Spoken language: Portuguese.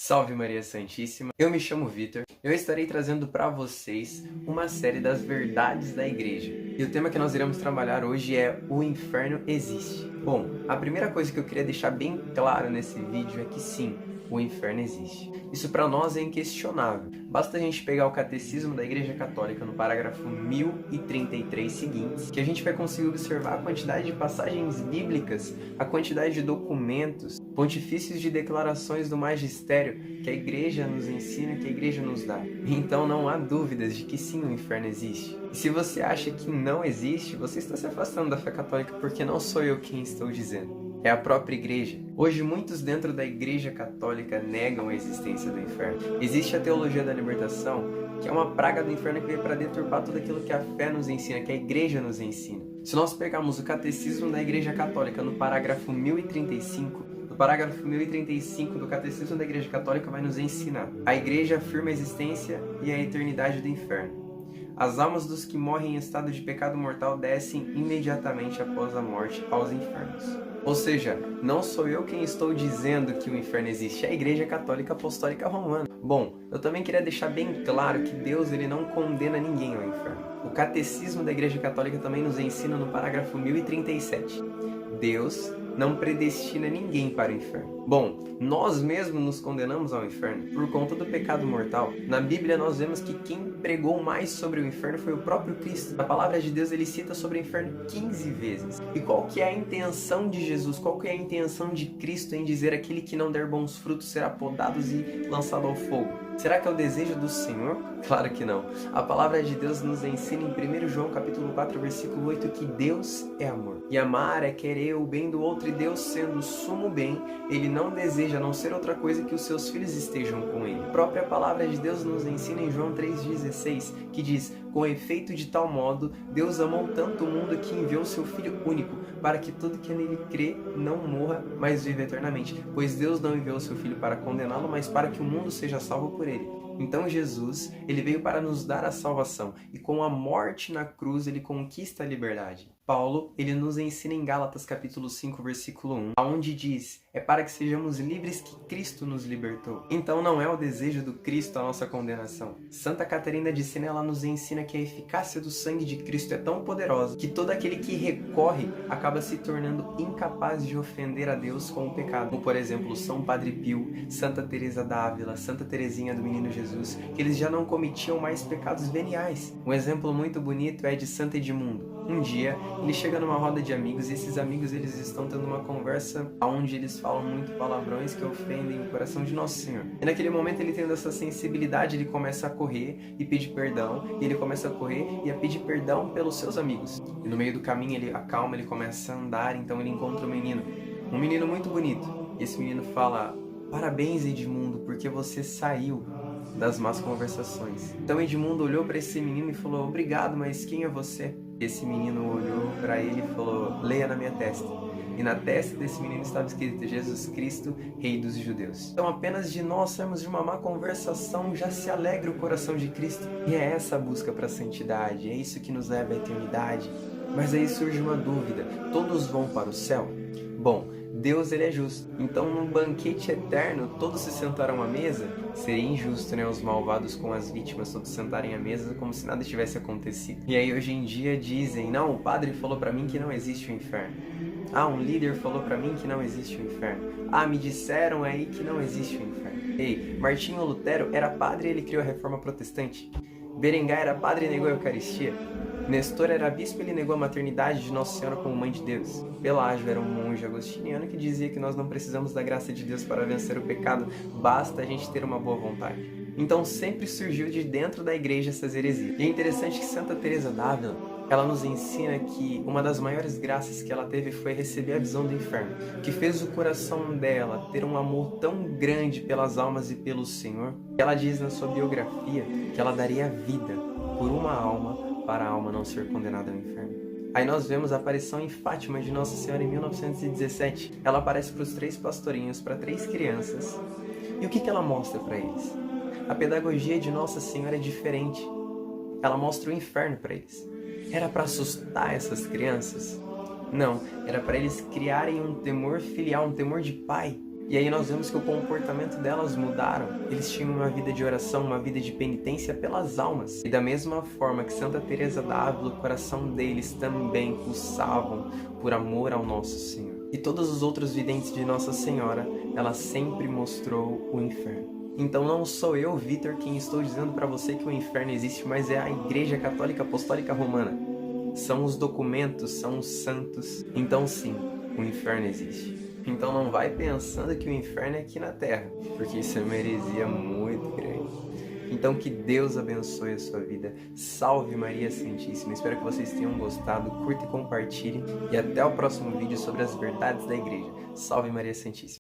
Salve Maria Santíssima, eu me chamo Vitor, eu estarei trazendo para vocês uma série das verdades da igreja. E o tema que nós iremos trabalhar hoje é O Inferno Existe. Bom, a primeira coisa que eu queria deixar bem claro nesse vídeo é que sim, o inferno existe. Isso para nós é inquestionável. Basta a gente pegar o Catecismo da Igreja Católica no parágrafo 1033 seguintes, que a gente vai conseguir observar a quantidade de passagens bíblicas, a quantidade de documentos, pontifícios de declarações do magistério que a igreja nos ensina, que a igreja nos dá. Então não há dúvidas de que sim, o inferno existe. E se você acha que não existe, você está se afastando da fé católica, porque não sou eu quem estou dizendo. É a própria igreja. Hoje muitos dentro da igreja católica negam a existência do inferno. Existe a teologia da libertação, que é uma praga do inferno que veio para deturpar tudo aquilo que a fé nos ensina, que a igreja nos ensina. Se nós pegarmos o Catecismo da Igreja Católica no parágrafo 1035, no parágrafo 1035 do Catecismo da Igreja Católica vai nos ensinar: a igreja afirma a existência e a eternidade do inferno. As almas dos que morrem em estado de pecado mortal descem imediatamente após a morte aos infernos. Ou seja, não sou eu quem estou dizendo que o inferno existe, é a Igreja Católica Apostólica Romana. Bom, eu também queria deixar bem claro que Deus ele não condena ninguém ao inferno. O Catecismo da Igreja Católica também nos ensina no parágrafo 1037. Deus não predestina ninguém para o inferno. Bom, nós mesmos nos condenamos ao inferno por conta do pecado mortal. Na Bíblia nós vemos que quem pregou mais sobre o inferno foi o próprio Cristo. A palavra de Deus ele cita sobre o inferno 15 vezes. E qual que é a intenção de Jesus? Qual que é a intenção de Cristo em dizer aquele que não der bons frutos será podado e lançado ao fogo? Será que é o desejo do Senhor? Claro que não. A palavra de Deus nos ensina em 1 João capítulo 4, versículo 8 que Deus é amor. E amar é querer o bem do outro, e Deus sendo o sumo bem, ele não deseja não ser outra coisa que os seus filhos estejam com ele. A própria palavra de Deus nos ensina em João 3,16, que diz: com efeito de tal modo, Deus amou tanto o mundo que enviou seu Filho único, para que todo que nele crê não morra, mas viva eternamente. Pois Deus não enviou seu Filho para condená-lo, mas para que o mundo seja salvo por ele. Então Jesus, ele veio para nos dar a salvação, e com a morte na cruz ele conquista a liberdade. Paulo, ele nos ensina em Gálatas capítulo 5, versículo 1, onde diz: é para que sejamos livres que Cristo nos libertou. Então não é o desejo do Cristo a nossa condenação. Santa Catarina de Sena, ela nos ensina que a eficácia do sangue de Cristo é tão poderosa que todo aquele que recorre acaba se tornando incapaz de ofender a Deus com o pecado. Como por exemplo São Padre Pio, Santa Teresa d'Ávila, Santa Teresinha do Menino Jesus, que eles já não cometiam mais pecados veniais. Um exemplo muito bonito é de Santo Edmundo. Um dia, ele chega numa roda de amigos e esses amigos eles estão tendo uma conversa onde eles falam muito palavrões que ofendem o coração de Nosso Senhor. E naquele momento ele tendo essa sensibilidade, ele começa a correr e pedir perdão, e ele começa a correr e a pedir perdão pelos seus amigos. E no meio do caminho ele acalma, ele começa a andar, então ele encontra um menino muito bonito. E esse menino fala: parabéns Edmundo, porque você saiu das más conversações. Então Edmundo olhou para esse menino e falou: obrigado, mas quem é você? Esse menino olhou para ele e falou: leia na minha testa. E na testa desse menino estava escrito: Jesus Cristo, Rei dos Judeus. Então apenas de nós sermos de uma má conversação já se alegra o coração de Cristo. E é essa a busca para a santidade, é isso que nos leva à eternidade. Mas aí surge uma dúvida: todos vão para o céu? Bom, Deus ele é justo. Então num banquete eterno todos se sentarão à mesa? Seria injusto, né? Os malvados com as vítimas todos sentarem à mesa como se nada tivesse acontecido. E aí hoje em dia dizem: não, o padre falou pra mim que não existe o inferno. Ah, um líder falou pra mim que não existe o inferno. Ah, me disseram aí que não existe o inferno. Ei, Martinho Lutero era padre e ele criou a Reforma Protestante. Berengar era padre e negou a Eucaristia. Nestor era bispo e ele negou a maternidade de Nossa Senhora como Mãe de Deus. Pelágio era um monge agostiniano que dizia que nós não precisamos da graça de Deus para vencer o pecado, basta a gente ter uma boa vontade. Então sempre surgiu de dentro da igreja essas heresias. E é interessante que Santa Teresa d'Ávila, ela nos ensina que uma das maiores graças que ela teve foi receber a visão do inferno, que fez o coração dela ter um amor tão grande pelas almas e pelo Senhor, que ela diz na sua biografia que ela daria a vida por uma alma para a alma não ser condenada ao inferno. Aí nós vemos a aparição em Fátima de Nossa Senhora em 1917. Ela aparece para os 3 pastorinhos, para 3 crianças. E o que ela mostra para eles? A pedagogia de Nossa Senhora é diferente. Ela mostra o inferno para eles. Era para assustar essas crianças? Não, era para eles criarem um temor filial, um temor de pai. E aí nós vemos que o comportamento delas mudaram. Eles tinham uma vida de oração, uma vida de penitência pelas almas. E da mesma forma que Santa Teresa d'Ávila, o coração deles também pulsavam por amor ao nosso Senhor. E todos os outros videntes de Nossa Senhora, ela sempre mostrou o inferno. Então não sou eu, Vitor, quem estou dizendo para você que o inferno existe, mas é a Igreja Católica Apostólica Romana. São os documentos, são os santos. Então sim, o inferno existe. Então não vai pensando que o inferno é aqui na Terra, porque isso é uma heresia muito grande. Então que Deus abençoe a sua vida. Salve Maria Santíssima. Espero que vocês tenham gostado. Curta e compartilhe. E até o próximo vídeo sobre as verdades da Igreja. Salve Maria Santíssima.